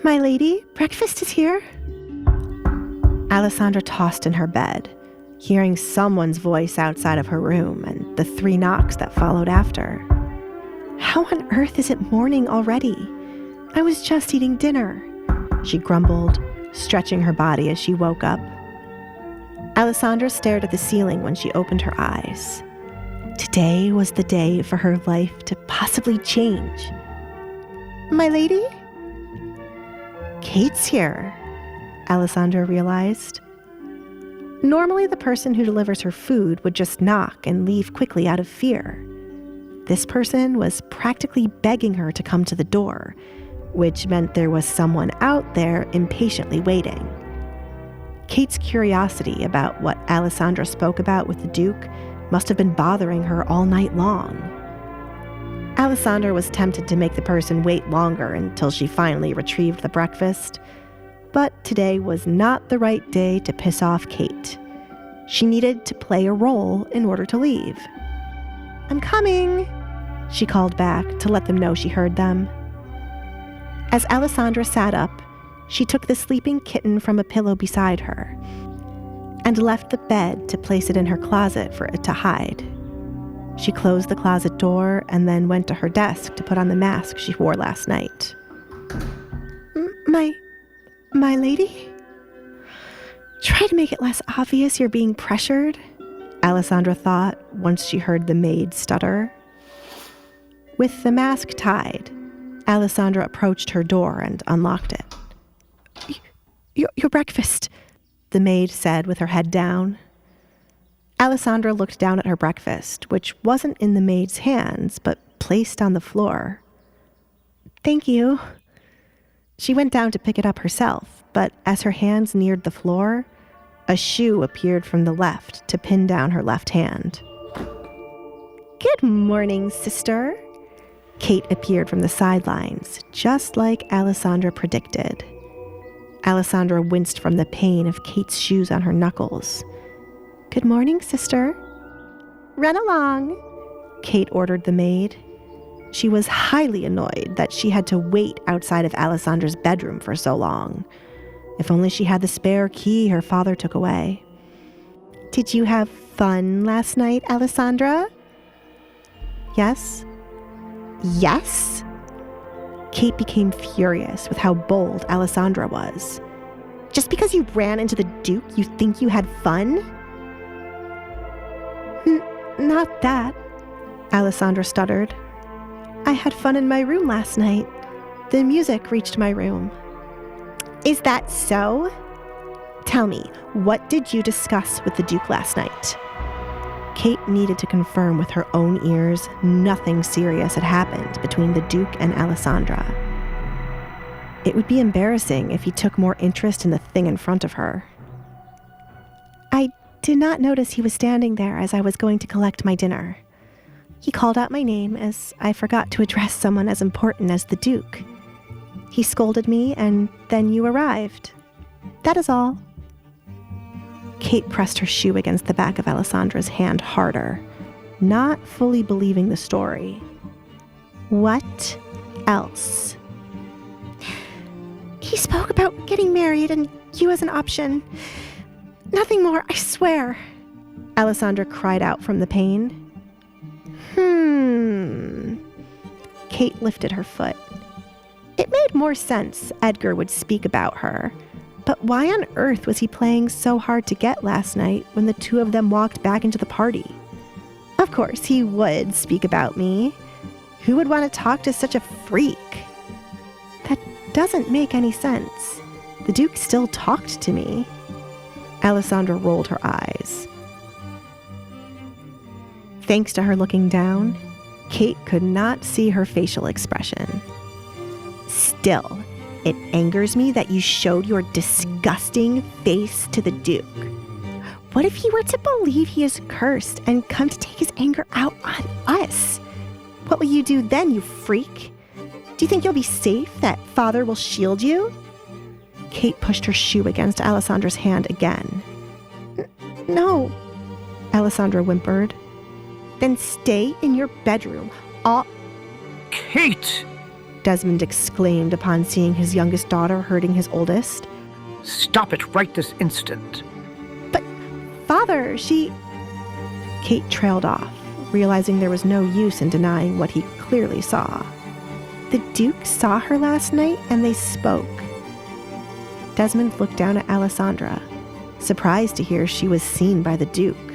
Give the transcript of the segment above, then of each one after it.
My lady, breakfast is here. Alessandra tossed in her bed, hearing someone's voice outside of her room and the 3 knocks that followed after. How on earth is it morning already? I was just eating dinner, she grumbled, stretching her body as she woke up. Alessandra stared at the ceiling when she opened her eyes. Today was the day for her life to possibly change. My lady? Kate's here, Alessandra realized. Normally, the person who delivers her food would just knock and leave quickly out of fear. This person was practically begging her to come to the door, which meant there was someone out there impatiently waiting. Kate's curiosity about what Alessandra spoke about with the Duke must have been bothering her all night long. Alessandra was tempted to make the person wait longer until she finally retrieved the breakfast, but today was not the right day to piss off Kate. She needed to play a role in order to leave. I'm coming, she called back to let them know she heard them. As Alessandra sat up, she took the sleeping kitten from a pillow beside her and left the bed to place it in her closet for it to hide. She closed the closet door and then went to her desk to put on the mask she wore last night. My lady? Try to make it less obvious you're being pressured, Alessandra thought once she heard the maid stutter. With the mask tied, Alessandra approached her door and unlocked it. Your breakfast, the maid said with her head down. Alessandra looked down at her breakfast, which wasn't in the maid's hands, but placed on the floor. Thank you. She went down to pick it up herself, but as her hands neared the floor, a shoe appeared from the left to pin down her left hand. Good morning, sister. Kate appeared from the sidelines, just like Alessandra predicted. Alessandra winced from the pain of Kate's shoes on her knuckles. Good morning, sister. Run along, Kate ordered the maid. She was highly annoyed that she had to wait outside of Alessandra's bedroom for so long. If only she had the spare key her father took away. Did you have fun last night, Alessandra? Yes? Yes? Kate became furious with how bold Alessandra was. Just because you ran into the Duke, you think you had fun? Not that, Alessandra stuttered. I had fun in my room last night. The music reached my room. Is that so? Tell me, what did you discuss with the Duke last night? Kate needed to confirm with her own ears nothing serious had happened between the Duke and Alessandra. It would be embarrassing if he took more interest in the thing in front of her. I did not notice he was standing there as I was going to collect my dinner. He called out my name as I forgot to address someone as important as the Duke. He scolded me, and then you arrived. That is all. Kate pressed her shoe against the back of Alessandra's hand harder, not fully believing the story. What else? He spoke about getting married and you as an option. Nothing more, I swear. Alessandra cried out from the pain. Kate lifted her foot. It made more sense Edgar would speak about her. But why on earth was he playing so hard to get last night when the two of them walked back into the party? Of course, he would speak about me. Who would want to talk to such a freak? That doesn't make any sense. The Duke still talked to me. Alessandra rolled her eyes. Thanks to her looking down, Kate could not see her facial expression. Still, it angers me that you showed your disgusting face to the Duke. What if he were to believe he is cursed and come to take his anger out on us? What will you do then, you freak? Do you think you'll be safe, that Father will shield you? Kate pushed her shoe against Alessandra's hand again. No, Alessandra whimpered. Then stay in your bedroom. Kate! Desmond exclaimed upon seeing his youngest daughter hurting his oldest. Stop it right this instant. But, Father, Kate trailed off, realizing there was no use in denying what he clearly saw. The Duke saw her last night and they spoke. Desmond looked down at Alessandra, surprised to hear she was seen by the Duke.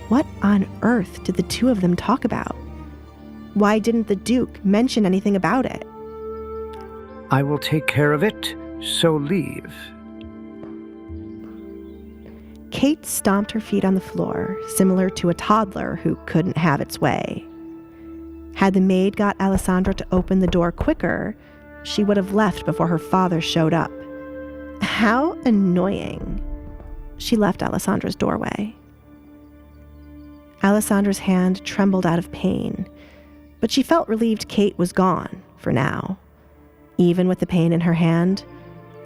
What on earth did the two of them talk about? Why didn't the Duke mention anything about it? I will take care of it, so leave. Kate stomped her feet on the floor, similar to a toddler who couldn't have its way. Had the maid got Alessandra to open the door quicker, she would have left before her father showed up. How annoying. She left Alessandra's doorway. Alessandra's hand trembled out of pain, but she felt relieved Kate was gone for now. Even with the pain in her hand,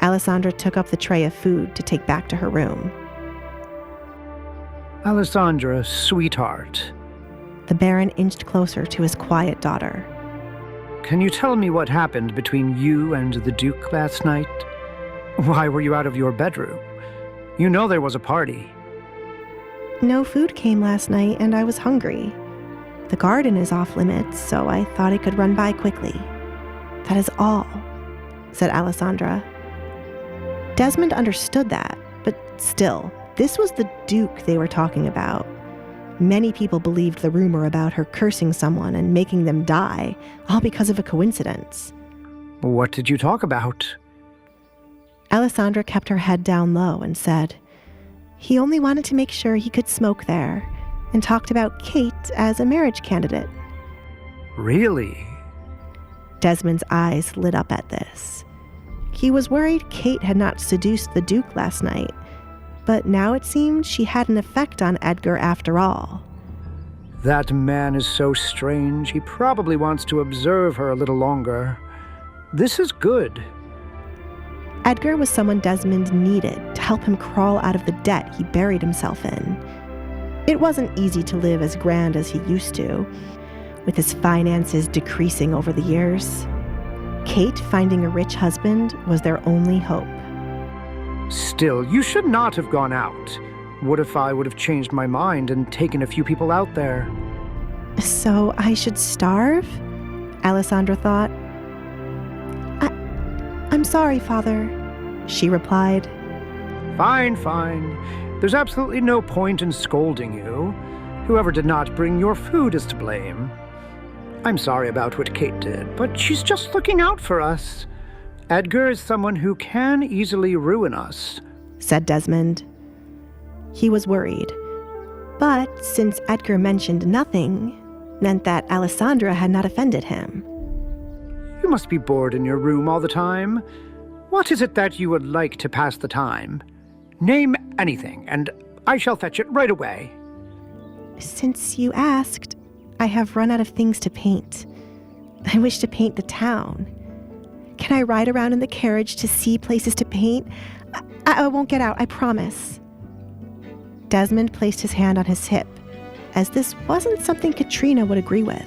Alessandra took up the tray of food to take back to her room. Alessandra, sweetheart. The Baron inched closer to his quiet daughter. Can you tell me what happened between you and the Duke last night? Why were you out of your bedroom? You know there was a party. No food came last night and I was hungry. The garden is off limits, so I thought I could run by quickly. That is all, said Alessandra. Desmond understood that, but still, this was the Duke they were talking about. Many people believed the rumor about her cursing someone and making them die, all because of a coincidence. What did you talk about? Alessandra kept her head down low and said, he only wanted to make sure he could smoke there, and talked about Kate as a marriage candidate. Really? Desmond's eyes lit up at this. He was worried Kate had not seduced the Duke last night, but now it seemed she had an effect on Edgar after all. That man is so strange. He probably wants to observe her a little longer. This is good. Edgar was someone Desmond needed to help him crawl out of the debt he buried himself in. It wasn't easy to live as grand as he used to, with his finances decreasing over the years. Kate finding a rich husband was their only hope. Still, you should not have gone out. What if I would have changed my mind and taken a few people out there? So I should starve? Alessandra thought. I'm sorry, Father, she replied. Fine, fine. There's absolutely no point in scolding you. Whoever did not bring your food is to blame. I'm sorry about what Kate did, but she's just looking out for us. Edgar is someone who can easily ruin us, said Desmond. He was worried, but since Edgar mentioned nothing, meant that Alessandra had not offended him. You must be bored in your room all the time. What is it that you would like to pass the time? Name anything, and I shall fetch it right away. Since you asked, I have run out of things to paint. I wish to paint the town. Can I ride around in the carriage to see places to paint? I won't get out, I promise. Desmond placed his hand on his hip, as this wasn't something Katrina would agree with.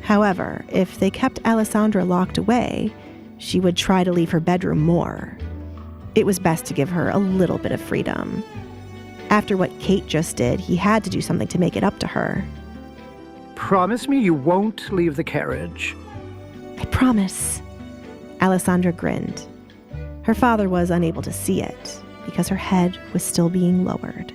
However, if they kept Alessandra locked away, she would try to leave her bedroom more. It was best to give her a little bit of freedom. After what Kate just did, he had to do something to make it up to her. Promise me you won't leave the carriage. I promise. Alessandra grinned. Her father was unable to see it because her head was still being lowered.